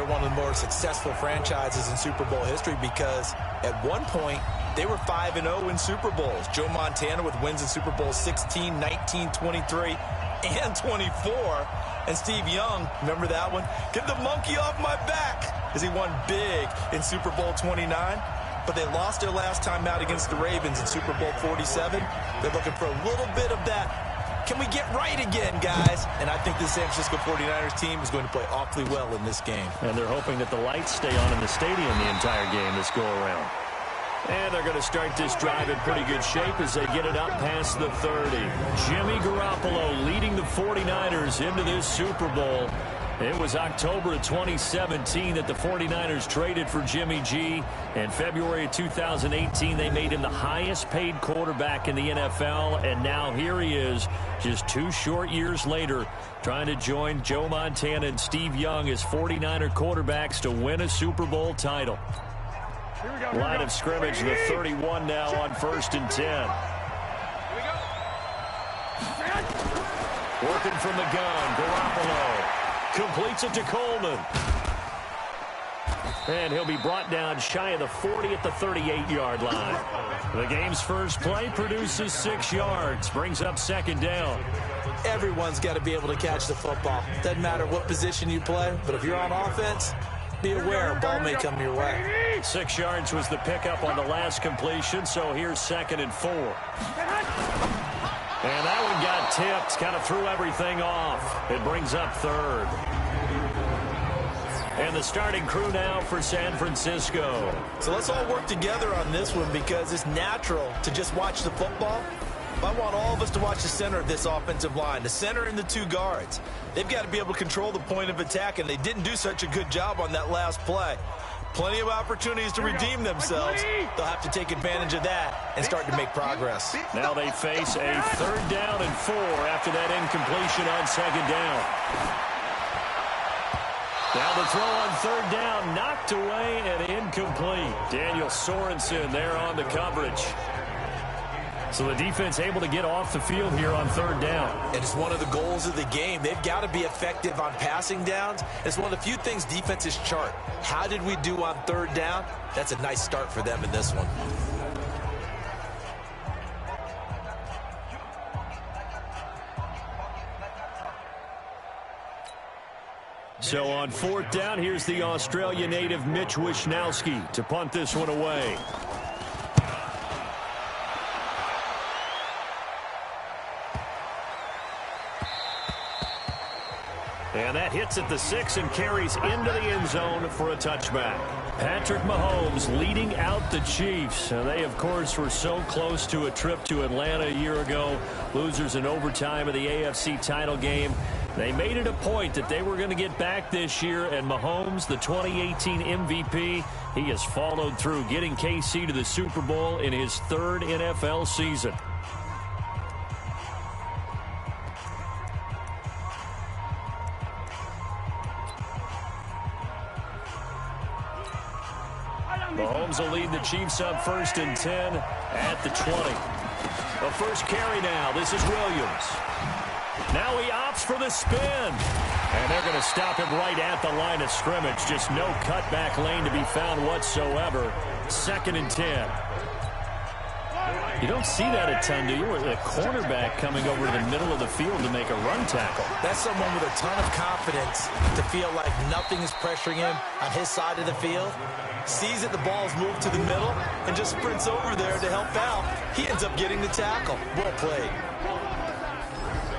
they're one of the more successful franchises in Super Bowl history because at one point they were 5-0 in Super Bowls. Joe Montana with wins in Super Bowl 16, 19, 23, and 24. And Steve Young, remember that one? Get the monkey off my back as he won big in Super Bowl 29. But they lost their last time out against the Ravens in Super Bowl 47. They're looking for a little bit of that. Can we get right again, guys? And I think the San Francisco 49ers team is going to play awfully well in this game. And they're hoping that the lights stay on in the stadium the entire game this go-around. And they're going to start this drive in pretty good shape as they get it up past the 30. Jimmy Garoppolo leading the 49ers into this Super Bowl. It was October of 2017 that the 49ers traded for Jimmy G. In February of 2018, they made him the highest paid quarterback in the NFL. And now here he is, just 2 short years later, trying to join Joe Montana and Steve Young as 49er quarterbacks to win a Super Bowl title. Line of scrimmage, the 31 now on 1st and 10. Working from the gun, Garoppolo completes it to Coleman. And he'll be brought down shy of the 40 at the 38-yard line. The game's first play produces 6 yards, brings up 2nd down. Everyone's got to be able to catch the football. Doesn't matter what position you play, but if you're on offense, be aware a ball may come your way. 6 yards was the pickup on the last completion, so here's 2nd and 4. And that one got tipped, kind of threw everything off. It brings up 3rd. And the starting crew now for San Francisco. So let's all work together on this one because it's natural to just watch the football. I want all of us to watch the center of this offensive line, the center and the 2 guards. They've got to be able to control the point of attack, and they didn't do such a good job on that last play. Plenty of opportunities to redeem themselves. They'll have to take advantage of that and start to make progress. Now they face a 3rd down and 4 after that incompletion on 2nd down. Now the throw on 3rd down, knocked away and incomplete. Daniel Sorensen there on the coverage. So the defense able to get off the field here on 3rd down. And it's one of the goals of the game. They've got to be effective on passing downs. It's one of the few things defenses chart. How did we do on 3rd down? That's a nice start for them in this one. So on 4th down, here's the Australia native Mitch Wishnowsky to punt this one away. And that hits at the 6 and carries into the end zone for a touchback. Patrick Mahomes leading out the Chiefs. They, of course, were so close to a trip to Atlanta a year ago. Losers in overtime of the AFC title game. They made it a point that they were going to get back this year, and Mahomes, the 2018 MVP, he has followed through, getting KC to the Super Bowl in his 3rd NFL season. Mahomes will lead the Chiefs up 1st and 10 at the 20. The first carry now. This is Williams. Now he opts for the spin. And they're going to stop him right at the line of scrimmage. Just no cutback lane to be found whatsoever. 2nd and 10. You don't see that a ton, do you? A cornerback coming over to the middle of the field to make a run tackle. That's someone with a ton of confidence to feel like nothing is pressuring him on his side of the field. Sees that the ball's moved to the middle and just sprints over there to help out. He ends up getting the tackle. Well played.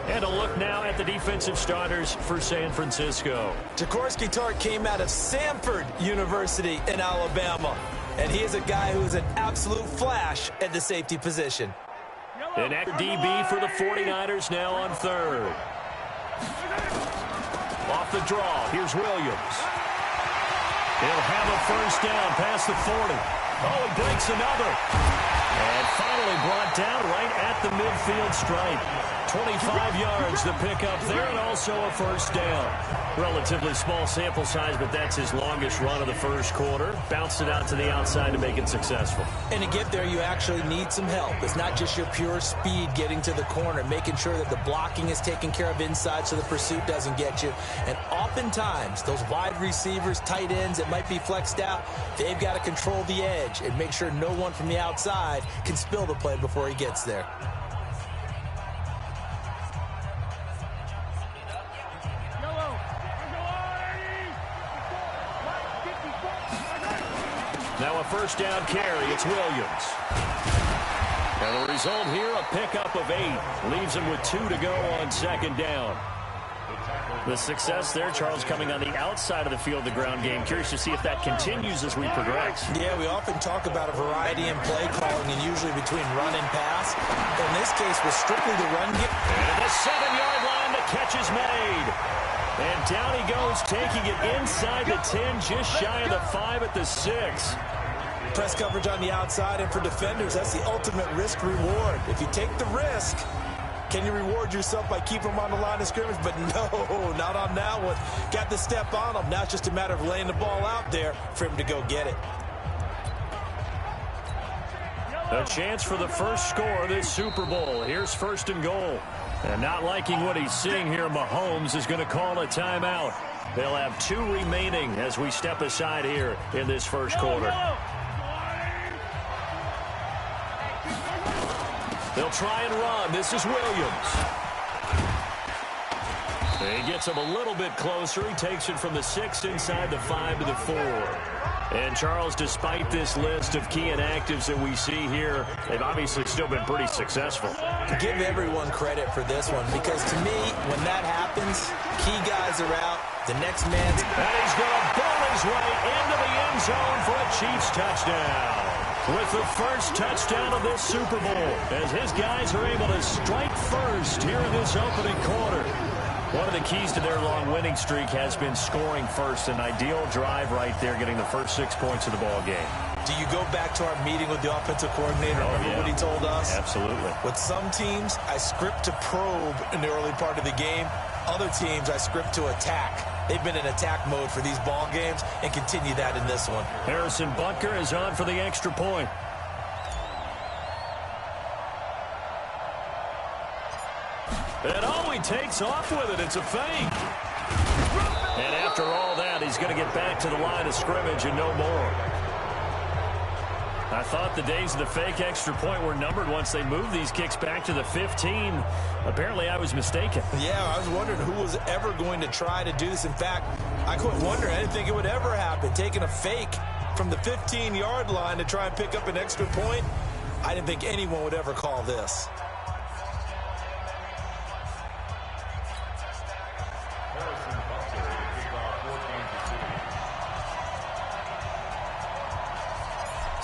And a look now at the defensive starters for San Francisco. Jaworski Tartt came out of Samford University in Alabama. And he is a guy who is an absolute flash at the safety position. And at DB for the 49ers now on 3rd. Off the draw, here's Williams. He'll have a 1st down past the 40. Oh, he breaks another. And finally brought down right at the midfield stripe. 25 yards to pick up there, and also a first down. Relatively small sample size, but that's his longest run of the first quarter. Bounced it out to the outside to make it successful. And to get there, you actually need some help. It's not just your pure speed getting to the corner, making sure that the blocking is taken care of inside so the pursuit doesn't get you. And oftentimes, those wide receivers, tight ends that might be flexed out, they've got to control the edge and make sure no one from the outside can spill the play before he gets there. Now a first down carry. It's Williams. And the result here, a pickup of 8. Leaves him with 2 to go on second down. The success there, Charles, coming on the outside of the field, the ground game. Curious to see if that continues as we progress. Yeah, we often talk about a variety in play calling and usually between run and pass. In this case, was strictly the run game. And the 7-yard line, the catch is made. And down he goes, taking it inside the 10, just shy of the 5 at the 6. Press coverage on the outside, and for defenders, that's the ultimate risk-reward. If you take the risk, can you reward yourself by keeping them on the line of scrimmage? But no, not on that one. Got the step on him. Now it's just a matter of laying the ball out there for him to go get it. A chance for the first score of this Super Bowl. Here's first and goal. And not liking what he's seeing here, Mahomes is going to call a timeout. They'll have 2 remaining as we step aside here in this first quarter. They'll try and run. This is Williams. He gets him a little bit closer. He takes it from the 6 inside the 5 to the 4. And, Charles, despite this list of key inactives that we see here, they've obviously still been pretty successful. Give everyone credit for this one because, to me, when that happens, key guys are out, the next man's... And he's going to ball his way into the end zone for a Chiefs touchdown. With the first touchdown of this Super Bowl, as his guys are able to strike first here in this opening quarter. One of the keys to their long winning streak has been scoring first. An ideal drive right there, getting the first 6 points of the ball game. Do you go back to our meeting with the offensive coordinator? Remember what he told us? Absolutely. With some teams, I script to probe in the early part of the game. Other teams, I script to attack. They've been in attack mode for these ball games and continue that in this one. Harrison Butker is on for the extra point. And oh, he takes off with it. It's a fake. And after all that, he's going to get back to the line of scrimmage and no more. I thought the days of the fake extra point were numbered once they moved these kicks back to the 15. Apparently, I was mistaken. Yeah, I was wondering who was ever going to try to do this. In fact, I quit wondering. I didn't think it would ever happen. Taking a fake from the 15-yard line to try and pick up an extra point, I didn't think anyone would ever call this.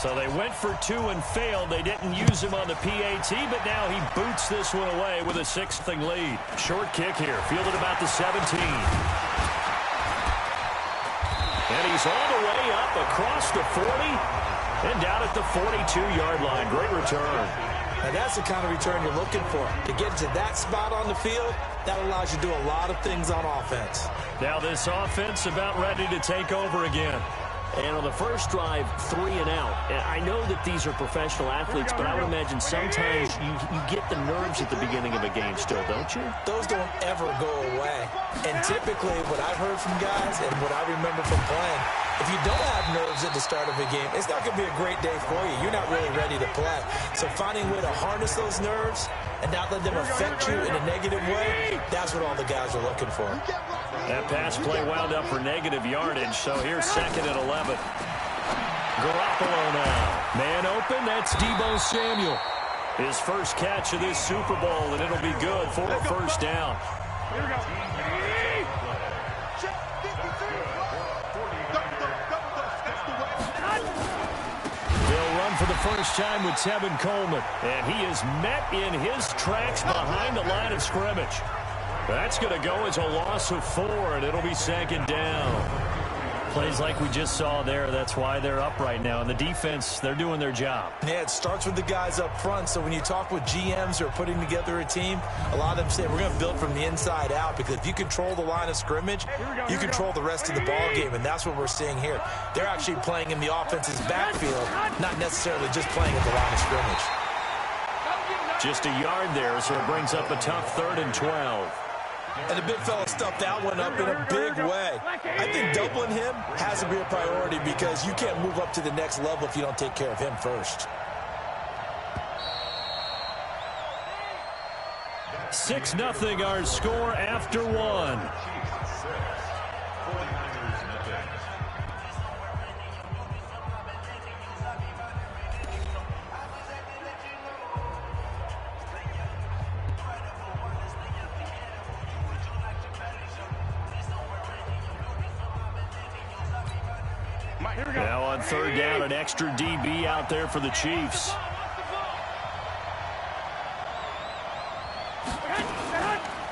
So they went for 2 and failed. They didn't use him on the PAT, but now he boots this one away with a 6th lead. Short kick here, fielded about the 17. And he's all the way up across the 40 and down at the 42-yard line. Great return. And that's the kind of return you're looking for. To get to that spot on the field, that allows you to do a lot of things on offense. Now this offense about ready to take over again. And on the first drive, 3 and out. And I know that these are professional athletes, but I would imagine sometimes you get the nerves at the beginning of a game still, don't you? Those don't ever go away. And typically, what I've heard from guys and what I remember from playing, if you don't have nerves at the start of a game, it's not going to be a great day for you. You're not really ready to play. So finding a way to harness those nerves and not let them affect you in a negative way, that's what all the guys are looking for. That pass play wound up for negative yardage, so here's 2nd and 11. Garoppolo now. Man open, that's Deebo Samuel. His first catch of this Super Bowl, and it'll be good for a first down. Here we go. They'll run for the first time with Tevin Coleman, and he is met in his tracks behind the line of scrimmage. That's going to go as a loss of 4, and it'll be 2nd down. Plays like we just saw there. That's why they're up right now. And the defense, they're doing their job. Yeah, it starts with the guys up front. So when you talk with GMs who are putting together a team, a lot of them say we're going to build from the inside out, because if you control the line of scrimmage, you control the rest of the ball game, and that's what we're seeing here. They're actually playing in the offense's backfield, not necessarily just playing at the line of scrimmage. Just a yard there, so it brings up a tough 3rd and 12. And the big fella stuffed that one up in a big way. I think doubling him has to be a priority, because you can't move up to the next level if you don't take care of him first. 6-0 our score after 1. Now on 3rd down, an extra DB out there for the Chiefs.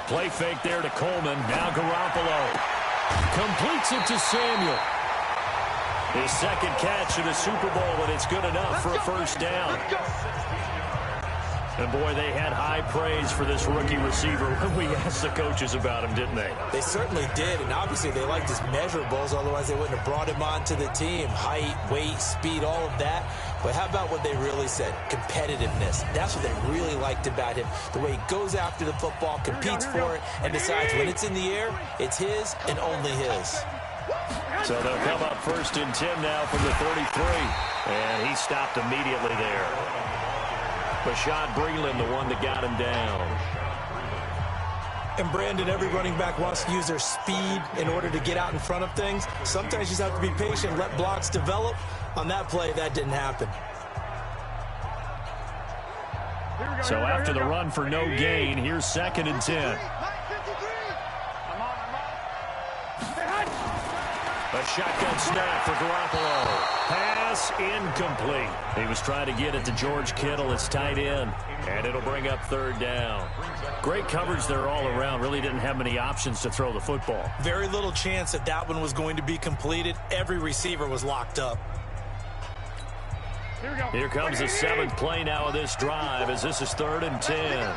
Play fake there to Coleman. Now Garoppolo completes it to Samuel. His 2nd catch in the Super Bowl, and it's good enough for a 1st down. And, boy, they had high praise for this rookie receiver when we asked the coaches about him, didn't they? They certainly did, and obviously they liked his measurables, otherwise they wouldn't have brought him onto the team. Height, weight, speed, all of that. But how about what they really said? Competitiveness. That's what they really liked about him. The way he goes after the football, competes for it, and decides when it's in the air, it's his and only his. So they'll come up 1st and 10 now from the 33. And he stopped immediately there. Bashaud Breeland, the one that got him down. And, Brandon, every running back wants to use their speed in order to get out in front of things. Sometimes you just have to be patient, let blocks develop. On that play, that didn't happen. So after the run for no gain, here's 2nd and 10. A shotgun snap for Garoppolo. Pass incomplete. He was trying to get it to George Kittle, his tight end, and it'll bring up 3rd down. Great coverage there all around. Really didn't have many options to throw the football. Very little chance that that one was going to be completed. Every receiver was locked up. Here comes the 7th play now of this drive, as this is 3rd and 10.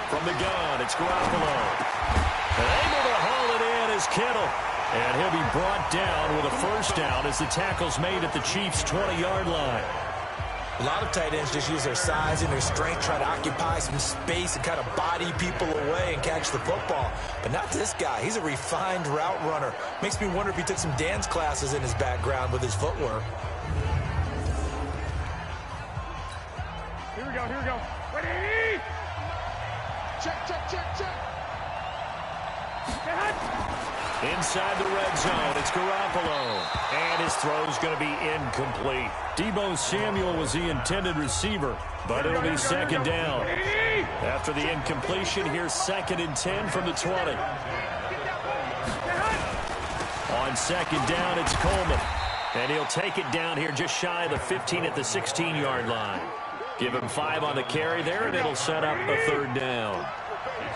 From the gun, it's Garoppolo. Able to haul it in is Kittle. And he'll be brought down with a 1st down as the tackle's made at the Chiefs' 20-yard line. A lot of tight ends just use their size and their strength, try to occupy some space and kind of body people away and catch the football. But not this guy. He's a refined route runner. Makes me wonder if he took some dance classes in his background with his footwork. Here we go. Ready? Check. Inside the red zone, it's Garoppolo. And his throw's going to be incomplete. Deebo Samuel was the intended receiver, but it'll be 2nd down. After the incompletion, here's 2nd and 10 from the 20. On 2nd down, it's Coleman. And he'll take it down here just shy of the 15 at the 16-yard line. Give him 5 on the carry there, and it'll set up a 3rd down.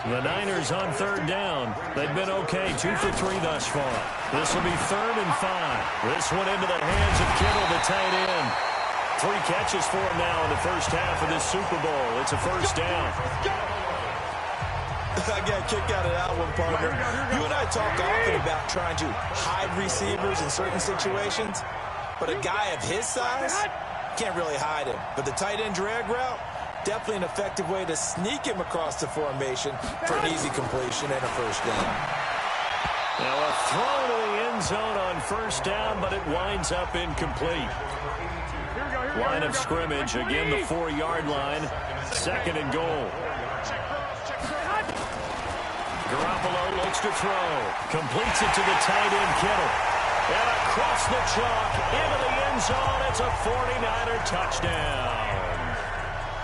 The Niners on 3rd down. They've been okay, 2 for 3 thus far. This will be 3rd and 5. This one into the hands of Kittle, the tight end. 3 catches for him now in the 1st half of this Super Bowl. It's a 1st down. I got a kick out of that one, partner. You and I talk often about trying to hide receivers in certain situations, but a guy of his size can't really hide him. But the tight end drag route, definitely an effective way to sneak him across the formation for an easy completion and a 1st down. Now a throw to the end zone on 1st down, but it winds up incomplete. Line of scrimmage, again the 4-yard line, 2nd and goal. Garoppolo looks to throw, completes it to the tight end Kittle. And across the chalk, into the end zone, it's a 49er touchdown.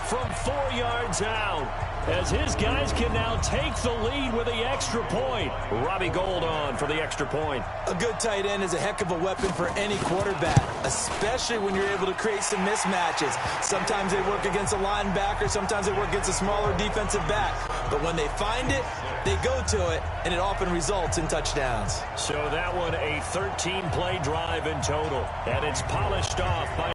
From 4 yards out, as his guys can now take the lead with the extra point. Robbie Gould on for the extra point. A good tight end is a heck of a weapon for any quarterback, especially when you're able to create some mismatches. Sometimes they work against a linebacker, sometimes they work against a smaller defensive back. But when they find it, they go to it, and it often results in touchdowns. So that one a 13-play drive in total, and it's polished off by...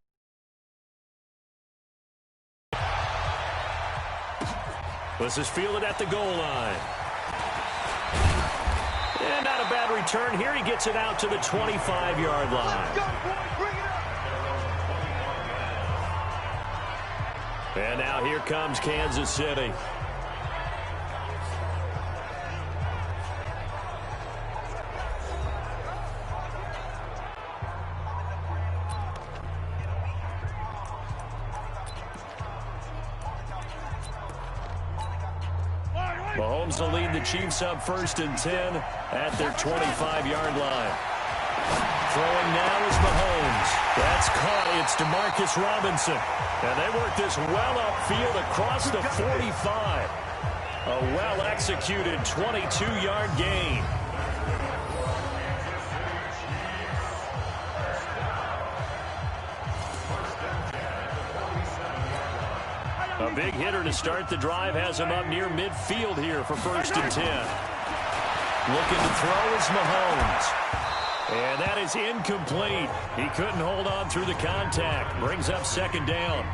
This is fielded at the goal line. And not a bad return here. He gets it out to the 25-yard line. And now here comes Kansas City. Mahomes will lead the Chiefs up 1st and 10 at their 25-yard line. Throwing now is Mahomes. That's caught. It's DeMarcus Robinson. And they work this well upfield across the 45. A well-executed 22-yard gain. A big hitter to start the drive has him up near midfield here for 1st and 10. Looking to throw is Mahomes. And that is incomplete. He couldn't hold on through the contact. Brings up 2nd down.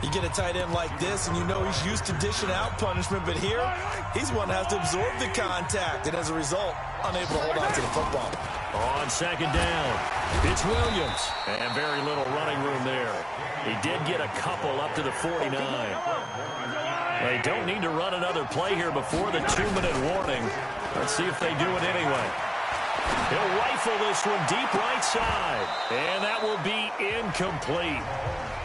You get a tight end like this, and you know he's used to dishing out punishment, but here, he's one that has to absorb the contact, and as a result, unable to hold on to the football. On 2nd down, it's Williams. And very little running room there. He did get a couple up to the 49. They don't need to run another play here before the 2-minute warning. Let's see if they do it anyway. He'll rifle this one deep right side. And that will be incomplete.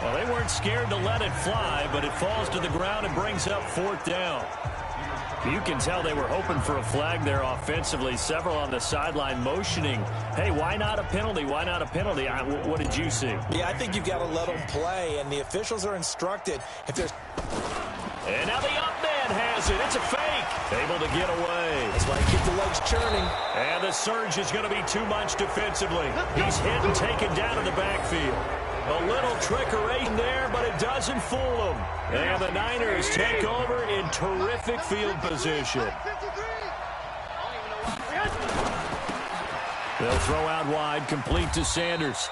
Well, they weren't scared to let it fly, but it falls to the ground and brings up 4th down. You can tell they were hoping for a flag there offensively. Several on the sideline motioning, hey, why not a penalty? Why not a penalty? What did you see? Yeah, I think you've got to let them play, and the officials are instructed if there's... And now the up man has it. It's a fake. Able to get away. That's why you keep the legs churning. And the surge is going to be too much defensively. He's hit and taken down in the backfield. A little trickery there, but it doesn't fool them. And the Niners take over in terrific field position. They'll throw out wide, complete to Sanders.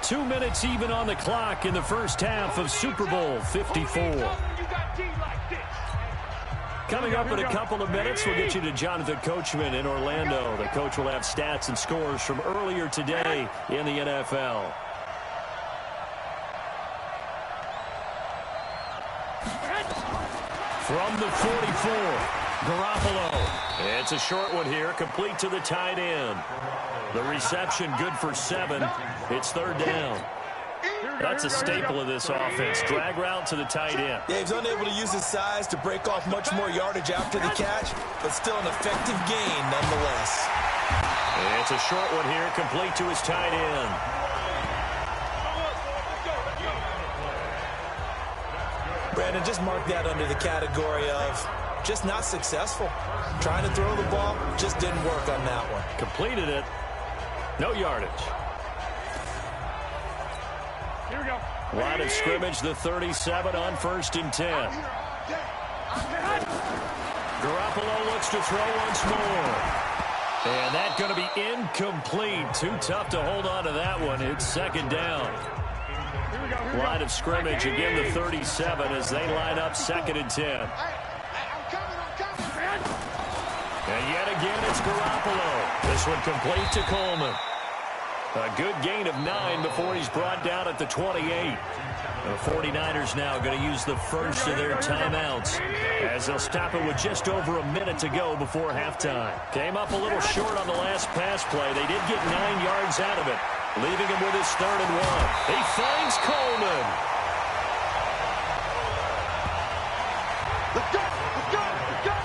2 minutes even on the clock in the first half of Super Bowl 54. Coming up in a couple of minutes, we'll get you to Jonathan Coachman in Orlando. The coach will have stats and scores from earlier today in the NFL. From the 44, Garoppolo. It's a short one here, complete to the tight end. The reception good for 7. It's 3rd down. That's a staple of this offense. Drag route to the tight end. Yeah, he's unable to use his size to break off much more yardage after the catch, but still an effective gain nonetheless. It's a short one here, complete to his tight end. Brandon, just mark that under the category of just not successful. Trying to throw the ball, just didn't work on that one. Completed it. No yardage. Here we go. Line of scrimmage, the 37 on 1st and 10. Garoppolo looks to throw once more. And that's going to be incomplete. Too tough to hold on to that one. It's 2nd down. Line of scrimmage, again the 37 as they line up 2nd and 10. And yet again it's Garoppolo. This one complete to Coleman. A good gain of 9 before he's brought down at the 28. The 49ers now going to use the first of their timeouts as they'll stop it with just over a minute to go before halftime. Came up a little short on the last pass play. They did get 9 yards out of it, leaving him with his 3rd and 1. He finds Coleman. Let's go! Let's go! Let's go!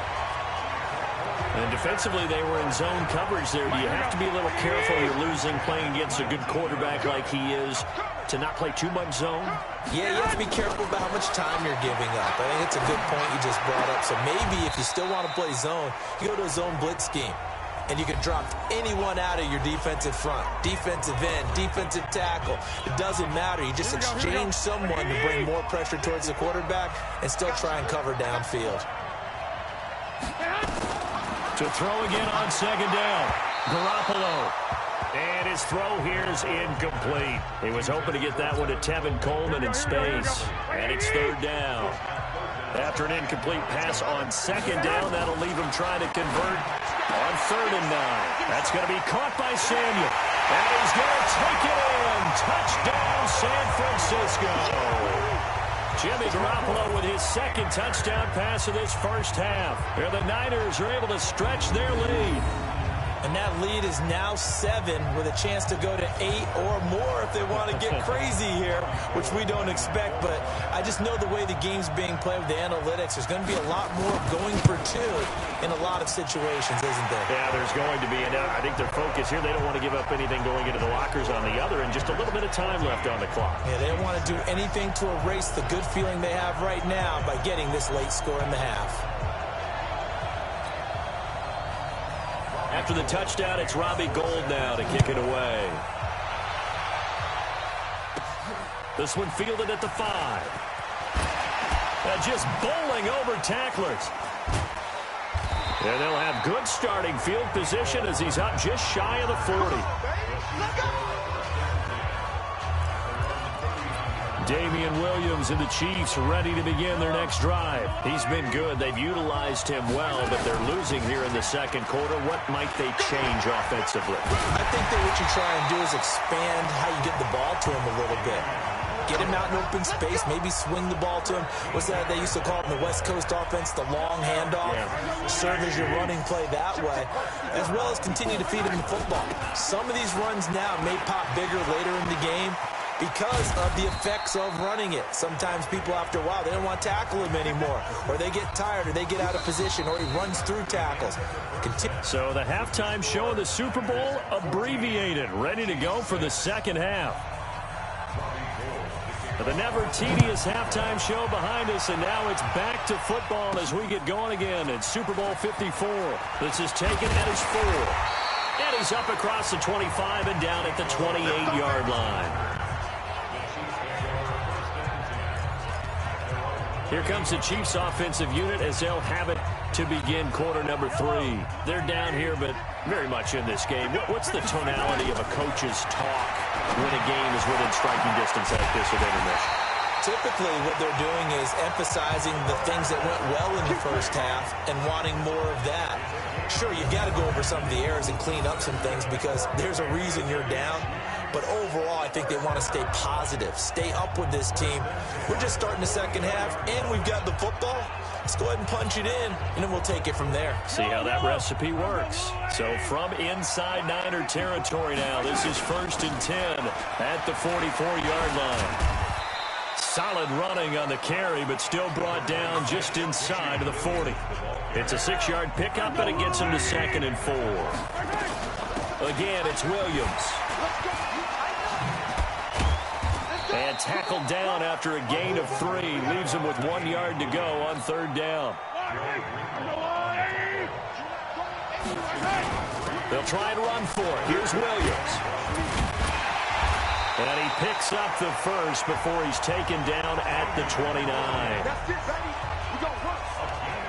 And defensively, they were in zone coverage there. Do you have to be a little careful? You're losing, playing against a good quarterback like he is, to not play too much zone? Yeah, you have to be careful about how much time you're giving up. I think it's a good point you just brought up. So maybe if you still want to play zone, you go to a zone blitz scheme. And you can drop anyone out of your defensive front, defensive end, defensive tackle. It doesn't matter. You just exchange someone to bring more pressure towards the quarterback and still try and cover downfield. To throw again on second down. Garoppolo. And his throw here is incomplete. He was hoping to get that one to Tevin Coleman in space. And it's third down. After an incomplete pass on second down, that'll leave him trying to convert on 3rd and 9. That's going to be caught by Samuel. And he's going to take it in. Touchdown, San Francisco. Jimmy Garoppolo with his second touchdown pass of this first half. Here the Niners are able to stretch their lead. And that lead is now 7 with a chance to go to 8 or more if they want to get crazy here, which we don't expect. But I just know the way the game's being played with the analytics, there's going to be a lot more going for 2 in a lot of situations, isn't there? Yeah, there's going to be. And I think their focus here, they don't want to give up anything going into the lockers on the other, and just a little bit of time left on the clock. Yeah, they don't want to do anything to erase the good feeling they have right now by getting this late score in the half. After the touchdown, it's Robbie Gould now to kick it away. This one fielded at the 5. Just bowling over tacklers. And they'll have good starting field position as he's up just shy of the 40. Damian Williams and the Chiefs ready to begin their next drive. He's been good. They've utilized him well, but they're losing here in the second quarter. What might they change offensively? I think that what you try and do is expand how you get the ball to him a little bit. Get him out in open space, maybe swing the ball to him. What's that they used to call it in the West Coast offense, the long handoff? Yeah. Serve as your running play that way, as well as continue to feed him the football. Some of these runs now may pop bigger later in the game because of the effects of running it. Sometimes people, after a while, they don't want to tackle him anymore, or they get tired, or they get out of position, or he runs through tackles. So the halftime show of the Super Bowl abbreviated, ready to go for the second half. The never tedious halftime show behind us, and now it's back to football as we get going again in Super Bowl 54. This is taken at his 4. And he's up across the 25 and down at the 28-yard line. Here comes the Chiefs offensive unit as they'll have it to begin quarter number 3. They're down here, but very much in this game. What's the tonality of a coach's talk when a game is within striking distance like this at intermission? Typically, what they're doing is emphasizing the things that went well in the first half and wanting more of that. Sure, you've got to go over some of the errors and clean up some things because there's a reason you're down. But overall, I think they want to stay positive, stay up with this team. We're just starting the second half, and we've got the football. Let's go ahead and punch it in, and then we'll take it from there. See how that recipe works. So from inside Niner territory now, this is 1st and 10 at the 44-yard line. Solid running on the carry, but still brought down just inside of the 40. It's a 6-yard pickup, and it gets him to 2nd and 4. Again, it's Williams. And tackled down after a gain of 3. Leaves him with 1 yard to go on 3rd down. They'll try and run for it. Here's Williams. And he picks up the first before he's taken down at the 29.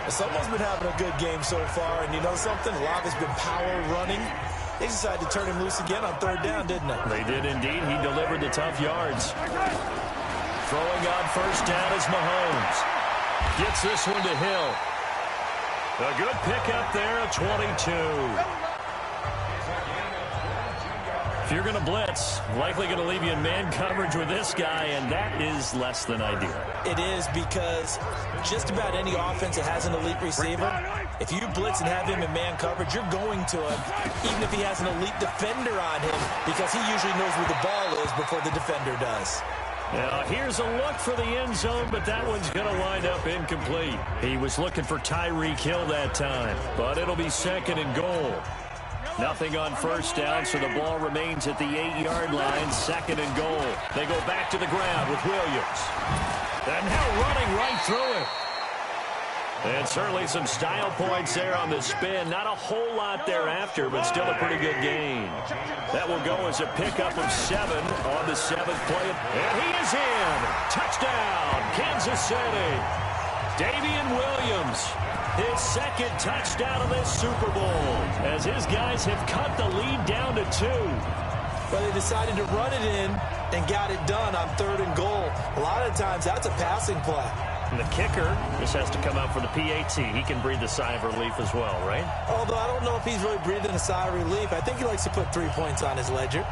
Someone's been having a good game so far, and you know something? A lot has been power running. They decided to turn him loose again on 3rd down, didn't they? They did indeed. He delivered the tough yards. Throwing on 1st down is Mahomes. Gets this one to Hill. A good pickup there at 22. If you're going to blitz, likely going to leave you in man coverage with this guy, and that is less than ideal. It is because just about any offense that has an elite receiver, if you blitz and have him in man coverage, you're going to him, even if he has an elite defender on him, because he usually knows where the ball is before the defender does. Now, here's a look for the end zone, but that one's going to wind up incomplete. He was looking for Tyreek Hill that time, but it'll be 2nd and goal. Nothing on 1st down, so the ball remains at the 8-yard line, 2nd and goal. They go back to the ground with Williams. And now running right through it. And certainly some style points there on the spin. Not a whole lot thereafter, but still a pretty good gain. That will go as a pickup of 7 on the 7th play. And he is in. Touchdown, Kansas City. Damian Williams, his second touchdown of this Super Bowl, as his guys have cut the lead down to 2. But they decided to run it in and got it done on 3rd and goal. A lot of times that's a passing play. And the kicker just has to come out for the PAT. He can breathe a sigh of relief as well, right? Although I don't know if he's really breathing a sigh of relief. I think he likes to put 3 points on his ledger.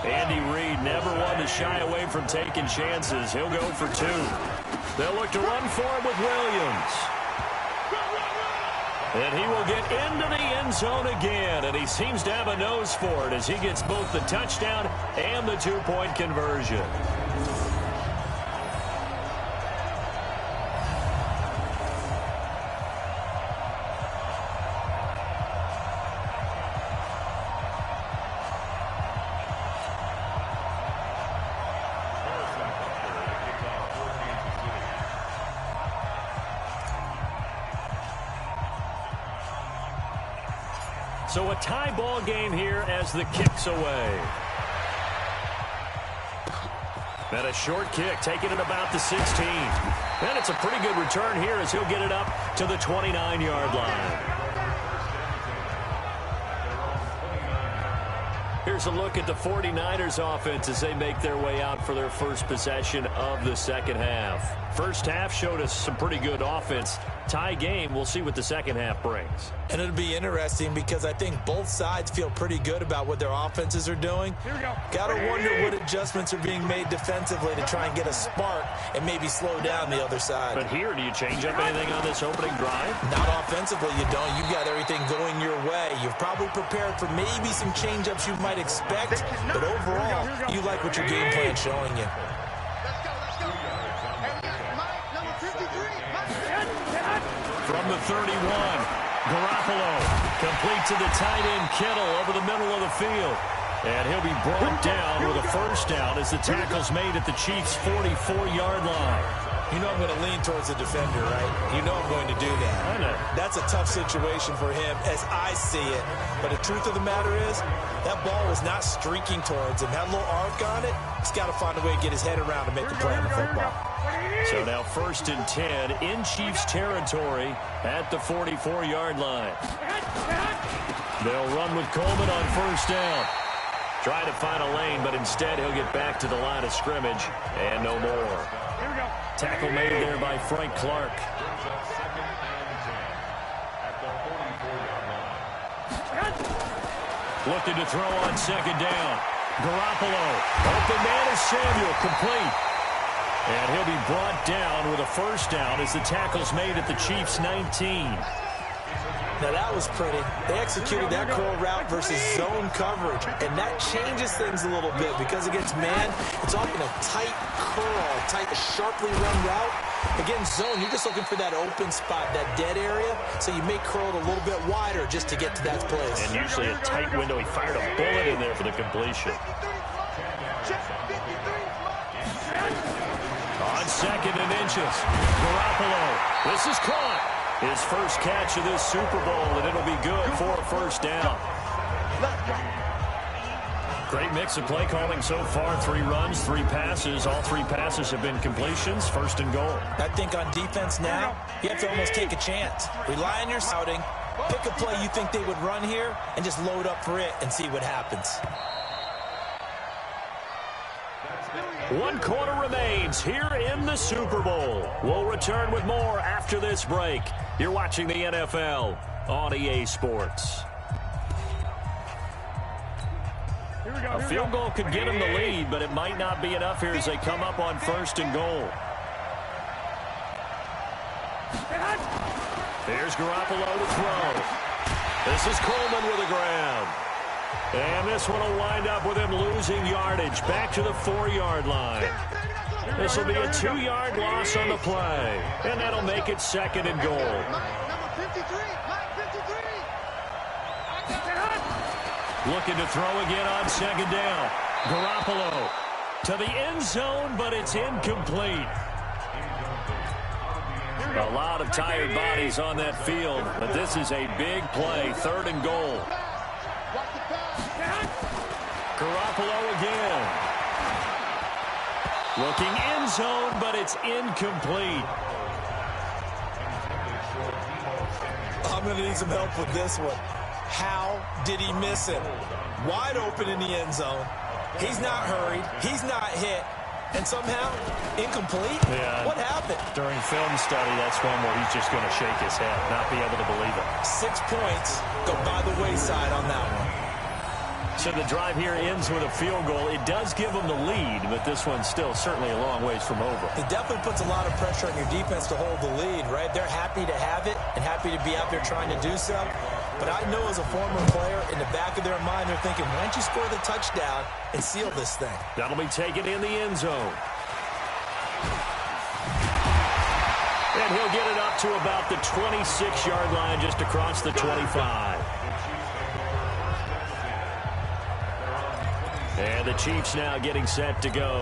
Andy Reid never one to shy away from taking chances. He'll go for 2. They'll look to run for him with Williams. And he will get into the end zone again, and he seems to have a nose for it as he gets both the touchdown and the 2-point conversion. So a tie ball game here as the kick's away. And a short kick, taking it about the 16. And it's a pretty good return here as he'll get it up to the 29-yard line. Here's a look at the 49ers offense as they make their way out for their first possession of the second half. First half showed us some pretty good offense. Tie game, we'll see what the second half brings. And it'll be interesting because I think both sides feel pretty good about what their offenses are doing. Got to wonder what adjustments are being made defensively to try and get a spark and maybe slow down the other side. But here, do you change up anything on this opening drive? Not offensively, you don't. You've got everything going your way. You've probably prepared for maybe some change-ups you might expect, but overall, you like what your game plan's showing you. From the 31, Garoppolo complete to the tight end Kittle over the middle of the field. And he'll be brought down with a first down as the tackle's made at the Chiefs' 44-yard line. You know I'm going to lean towards the defender, right? You know I'm going to do that. I know. That's a tough situation for him as I see it. But the truth of the matter is, that ball was not streaking towards him. Had a little arc on it. He's got to find a way to get his head around to make the play on the football. So now 1st and 10 in Chiefs territory at the 44-yard line. They'll run with Coleman on first down. Trying to find a lane, but instead he'll get back to the line of scrimmage and no more. Tackle made there by Frank Clark. Looking to throw on second down. Garoppolo. Open man is Samuel, complete. And he'll be brought down with a first down as the tackle's made at the Chiefs' 19. Now that was pretty. They executed that curl route versus zone coverage, and that changes things a little bit because against man, it's often a tight curl, tight, sharply run route. Against zone, you're just looking for that open spot, that dead area, so you may curl it a little bit wider just to get to that place. And usually a tight window. He fired a bullet in there for the completion. On 2nd and inches, Garoppolo. This is caught. His first catch of this Super Bowl, and it'll be good for a first down. Great mix of play calling so far. 3 runs, 3 passes. All 3 passes have been completions. 1st and goal. I think on defense now, you have to almost take a chance. Rely on your scouting. Pick a play you think they would run here, and just load up for it and see what happens. 1 quarter remains here in the Super Bowl. We'll return with more after this break. You're watching the NFL on EA Sports. A field goal could get them the lead, but it might not be enough here as they come up on 1st and goal. Here's Garoppolo to throw. This is Coleman with the ground. And this one will wind up with him losing yardage back to the 4-yard line. This will be a 2-yard loss on the play. And that'll make it 2nd and goal. Looking to throw again on 2nd down. Garoppolo to the end zone, but it's incomplete. A lot of tired bodies on that field, but this is a big play. 3rd and goal. Garoppolo again. Looking end zone, but it's incomplete. I'm going to need some help with this one. How did he miss it? Wide open in the end zone. He's not hurried. He's not hit. And somehow, incomplete? Yeah. What happened? During film study, that's one where he's just going to shake his head, not be able to believe it. 6 points go by the wayside on that one. So the drive here ends with a field goal. It does give them the lead, but this one's still certainly a long ways from over. It definitely puts a lot of pressure on your defense to hold the lead, right? They're happy to have it and happy to be out there trying to do so. But I know as a former player, in the back of their mind, they're thinking, why don't you score the touchdown and seal this thing? That'll be taken in the end zone. And he'll get it up to about the 26-yard line, just across the 25. And the Chiefs now getting set to go.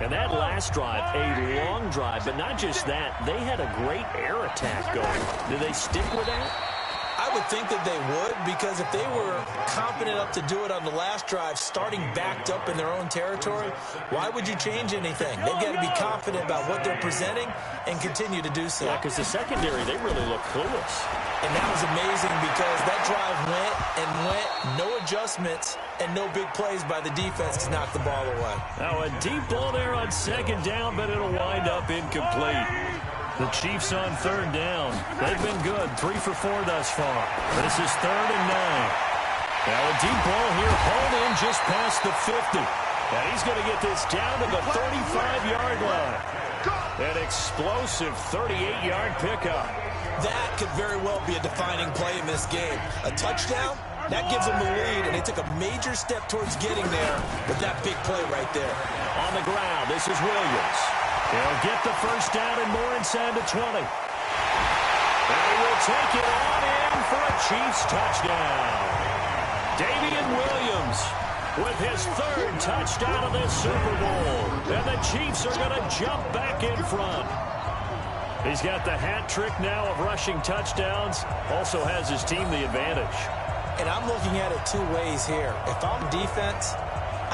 And that last drive, a long drive, but not just that, they had a great air attack going. Do they stick with that? I would think that they would, because if they were confident enough to do it on the last drive, starting backed up in their own territory, why would you change anything? They've got to be confident about what they're presenting and continue to do so. Yeah, because the secondary, they really look clueless. And that was amazing because that drive went and went, no adjustments, and no big plays by the defense to knock the ball away. Now a deep ball there on second down, but it'll wind up incomplete. The Chiefs on third down. They've been good, 3 for 4 thus far. This is 3rd and 9. Now a deep ball here, hauled in just past the 50. And he's going to get this down to the 35-yard line. An explosive 38-yard pickup. That could very well be a defining play in this game. A touchdown, that gives them the lead, and they took a major step towards getting there with that big play right there. On the ground, this is Williams. He'll get the first down and more inside the 20. And he will take it on in for a Chiefs touchdown. Damian Williams with his 3rd touchdown of this Super Bowl. And the Chiefs are going to jump back in front. He's got the hat trick now of rushing touchdowns. Also has his team the advantage. And I'm looking at it 2 ways here. If I'm defense,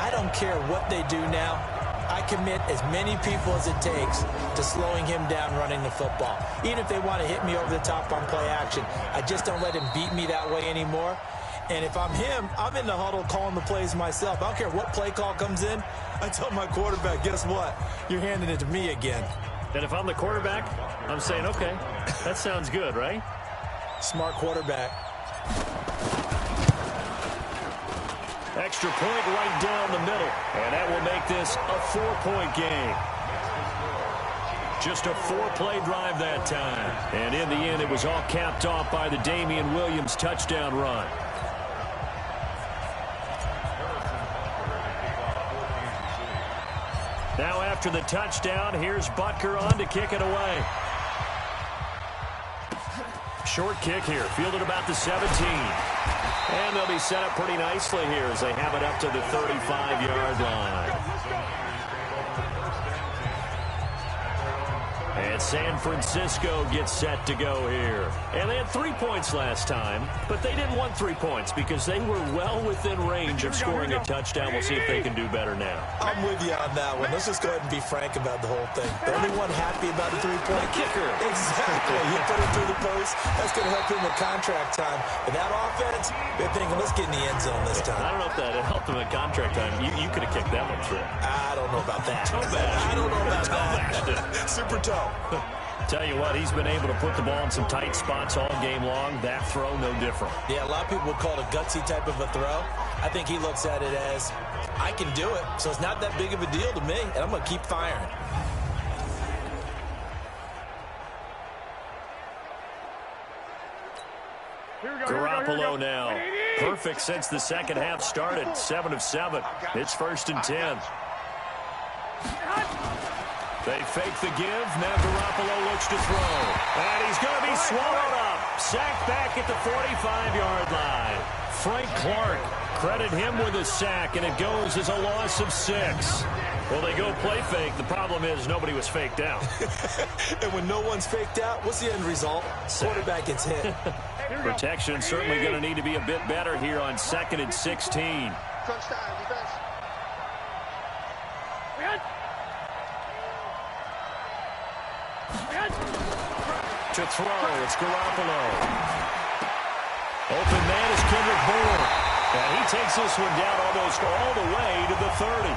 I don't care what they do now. I commit as many people as it takes to slowing him down running the football. Even if they want to hit me over the top on play action, I just don't let him beat me that way anymore. And if I'm him, I'm in the huddle calling the plays myself. I don't care what play call comes in. I tell my quarterback, guess what? You're handing it to me again. And if I'm the quarterback, I'm saying, okay, that sounds good, right? Smart quarterback. Extra point right down the middle. And that will make this a 4-point game. Just a 4-play drive that time. And in the end, it was all capped off by the Damian Williams touchdown run. Now after the touchdown, here's Butker on to kick it away. Short kick here, fielded about the 17. And they'll be set up pretty nicely here as they have it up to the 35-yard line. And San Francisco gets set to go here. And they had 3 points last time, but they didn't want 3 points because they were well within range of scoring a touchdown. We'll see if they can do better now. I'm with you on that one. Let's just go ahead and be frank about the whole thing. The only one happy about the 3-point kicker. Exactly. He put it through the post. That's going to help him with contract time. But that offense, they're thinking, let's get in the end zone this time. I don't know if that helped him at contract time. You could have kicked that one through. I don't know about that. I don't know about that. Super tough. Tell you what, he's been able to put the ball in some tight spots all game long. That throw, no different. Yeah, a lot of people would call it a gutsy type of a throw. I think he looks at it as, I can do it, so it's not that big of a deal to me, and I'm going to keep firing. Garoppolo now. Perfect since the second half started. 7 of 7. It's 1st and 10. They fake the give. Now Garoppolo looks to throw. And he's going to be swallowed up. Sacked back at the 45-yard line. Frank Clark, credit him with a sack, and it goes as a loss of 6. Well, they go play fake. The problem is nobody was faked out. And when no one's faked out, what's the end result? Quarterback gets hit. Protection certainly going to need to be a bit better here on 2nd and 16. To throw, it's Garoppolo. Open man is Kendrick Bourne. And he takes this one down almost all the way to the 30.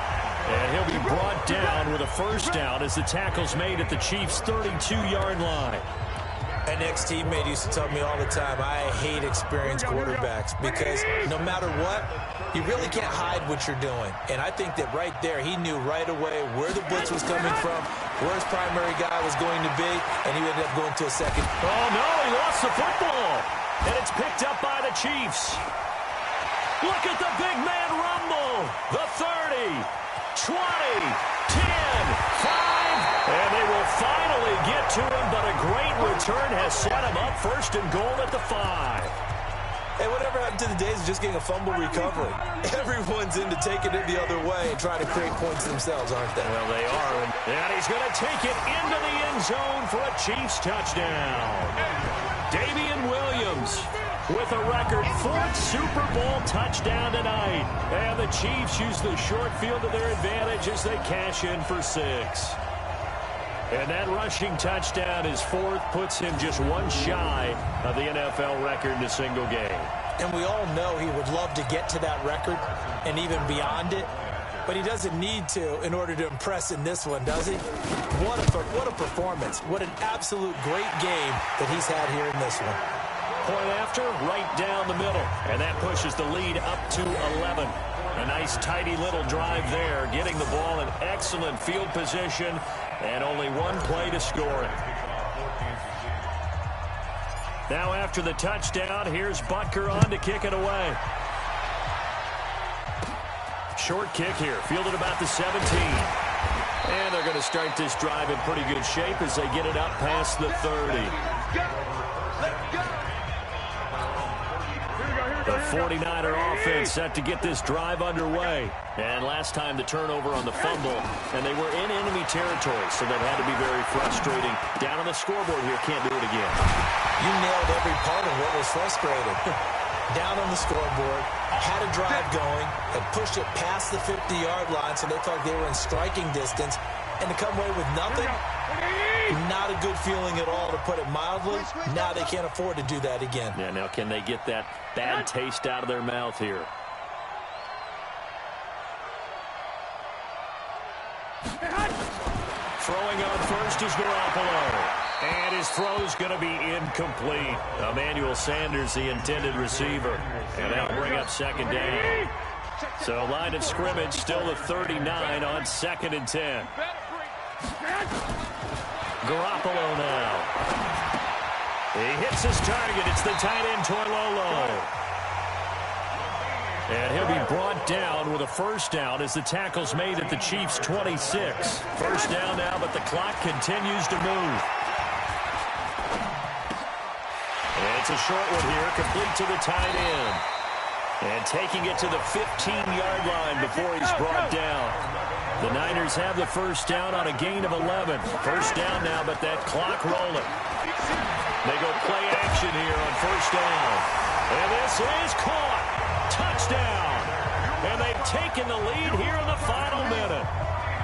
And he'll be brought down with a first down as the tackle's made at the Chiefs' 32-yard line. An ex-teammate used to tell me all the time, I hate experienced quarterbacks because no matter what, you really can't hide what you're doing. And I think that right there, he knew right away where the blitz was coming from, where his primary guy was going to be, and he ended up going to a second. Oh, no, he lost the football. And it's picked up by the Chiefs. Look at the big man rumble. The 30, 20, 10, 5. And they will finally get to him, but a great return has set him up first and goal at the 5. Hey, whatever happened to the days of just getting a fumble recovery? Everyone's into taking it the other way and trying to create points themselves, aren't they? Well, they are. And he's going to take it into the end zone for a Chiefs touchdown. Damian Williams with a record 4th Super Bowl touchdown tonight. And the Chiefs use the short field to their advantage as they cash in for 6. And that rushing touchdown, his 4th, puts him just one shy of the NFL record in a single game. And we all know he would love to get to that record and even beyond it. But he doesn't need to in order to impress in this one, does he? What a performance. What an absolute great game that he's had here in this one. Point after, right down the middle. And that pushes the lead up to 11. A nice, tidy little drive there, getting the ball in excellent field position, and only one play to score it. Now after the touchdown, here's Butker on to kick it away. Short kick here, fielded about the 17. And they're going to start this drive in pretty good shape as they get it up past the 30. The 49er offense set to get this drive underway. And last time the turnover on the fumble, and they were in enemy territory, so that had to be very frustrating. Down on the scoreboard here, can't do it again. You nailed every part of what was frustrating. Down on the scoreboard, had a drive going, had pushed it past the 50-yard line, so they thought they were in striking distance, and to come away with nothing, not a good feeling at all, to put it mildly. Now they can't afford to do that again. Yeah, now can they get that bad taste out of their mouth here? Throwing on first is Garoppolo. And his throw's going to be incomplete. Emmanuel Sanders, the intended receiver. And that'll bring up second down. So line of scrimmage still the 39 on 2nd and 10. Garoppolo now. He hits his target. It's the tight end, Toilolo. And he'll be brought down with a first down as the tackle's made at the Chiefs' 26. First down now, but the clock continues to move. And it's a short one here, complete to the tight end. And taking it to the 15-yard line before he's brought down. The Niners have the first down on a gain of 11. First down now, but that clock rolling. They go play action here on first down. And this is caught. Touchdown. And they've taken the lead here in the final minute.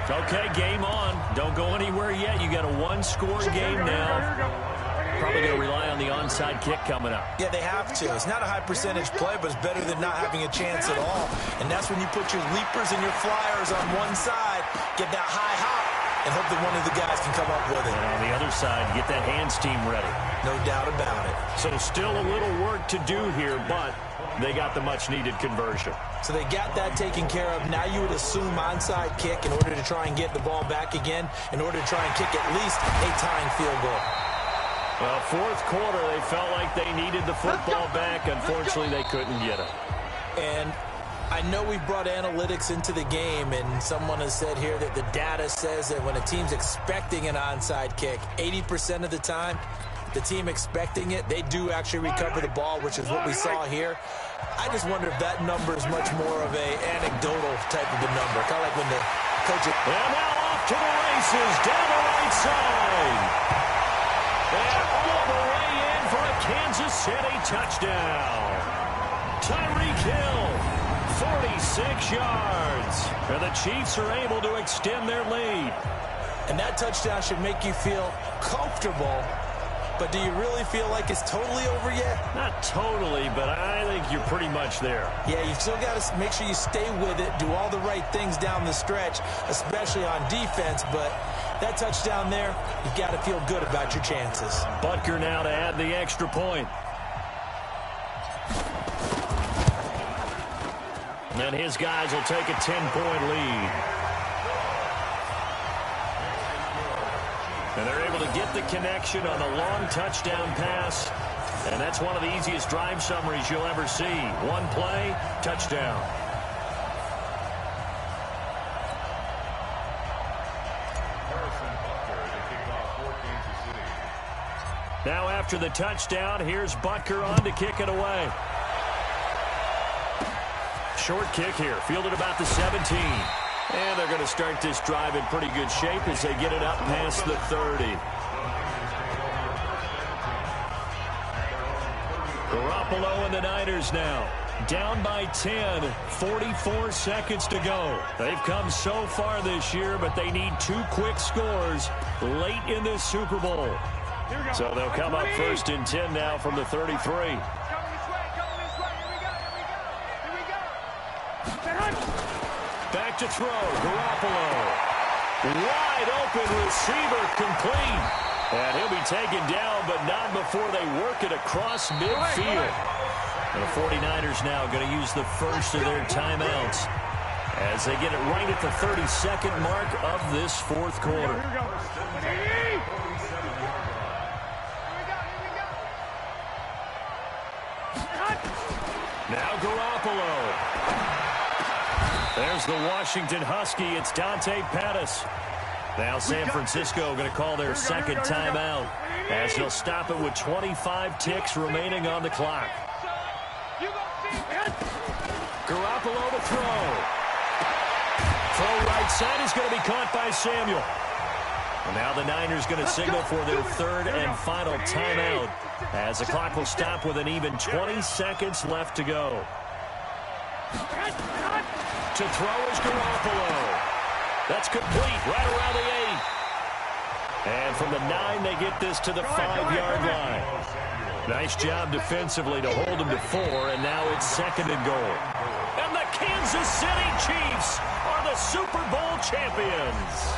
Okay, game on. Don't go anywhere yet. You got a one-score game now. Probably going to rely on the onside kick coming up. Yeah, they have to. It's not a high percentage play, but it's better than not having a chance at all. And that's when you put your leapers and your flyers on one side, get that high hop, and hope that one of the guys can come up with it. And on the other side, get that hands team ready. No doubt about it. So still a little work to do here, but they got the much-needed conversion. So they got that taken care of. Now you would assume onside kick in order to try and get the ball back again, in order to try and kick at least a tying field goal. Well, fourth quarter, they felt like they needed the football back. Unfortunately, they couldn't get it. And I know we brought analytics into the game, and someone has said here that the data says that when a team's expecting an onside kick, 80% of the time, the team expecting it, they do actually recover the ball, which is what we saw here. I just wonder if that number is much more of a anecdotal type of a number, kind of like when the coach... And now off to the races, down the right side. And all the way in for a Kansas City touchdown. Tyreek Hill, 46 yards. And the Chiefs are able to extend their lead. And that touchdown should make you feel comfortable but do you really feel like it's totally over yet? Not totally, but I think you're pretty much there. Yeah, you still got to make sure you stay with it, do all the right things down the stretch, especially on defense, but that touchdown there, you got to feel good about your chances. Butker now to add the extra point. And his guys will take a 10-point lead. And they're able to get the connection on the long touchdown pass. And that's one of the easiest drive summaries you'll ever see. One play, touchdown. Now after the touchdown, here's Butker on to kick it away. Short kick here, fielded about the 17. And they're going to start this drive in pretty good shape as they get it up past the 30. Garoppolo and the Niners now. Down by 10, 44 seconds to go. They've come so far this year, but they need 2 quick scores late in this Super Bowl. So they'll come up first and 10 now from the 33. Back to throw, Garoppolo. Wide open receiver complete. And he'll be taken down, but not before they work it across midfield. And the 49ers now going to use the first of their timeouts as they get it right at the 32nd mark of this fourth quarter. Now Garoppolo. There's the Washington Husky. It's Dante Pettis. Now San Francisco going to call their second timeout as they'll stop it with 25 ticks remaining on the clock. Garoppolo to throw. Throw right side is going to be caught by Samuel. And now the Niners going to signal for their third and final timeout as the clock will stop with an even 20 seconds left to go. To throw is Garoppolo. That's complete right around the 8. And from the 9, they get this to the 5-yard line. Nice job defensively to hold them to 4, and now it's 2nd and goal. And the Kansas City Chiefs are the Super Bowl champions.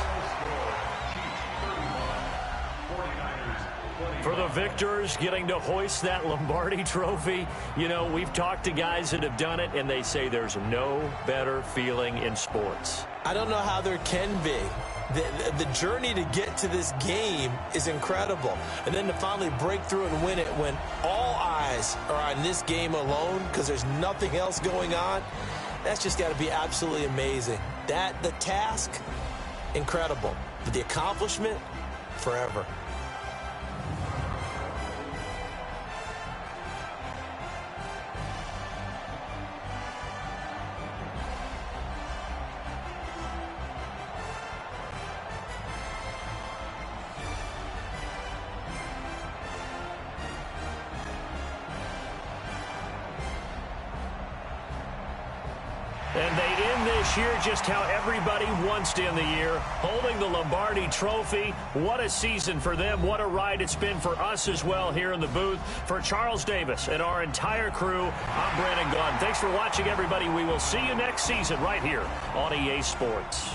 For the victors getting to hoist that Lombardi trophy, you know, we've talked to guys that have done it, and they say there's no better feeling in sports. I don't know how there can be. The journey to get to this game is incredible. And then to finally break through and win it when all eyes are on this game alone because there's nothing else going on, that's just got to be absolutely amazing. The task, incredible. But the accomplishment, forever. And they end this year just how everybody wants to end the year, holding the Lombardi trophy. What a season for them. What a ride it's been for us as well here in the booth. For Charles Davis and our entire crew, I'm Brandon Gaudin. Thanks for watching, everybody. We will see you next season right here on EA Sports.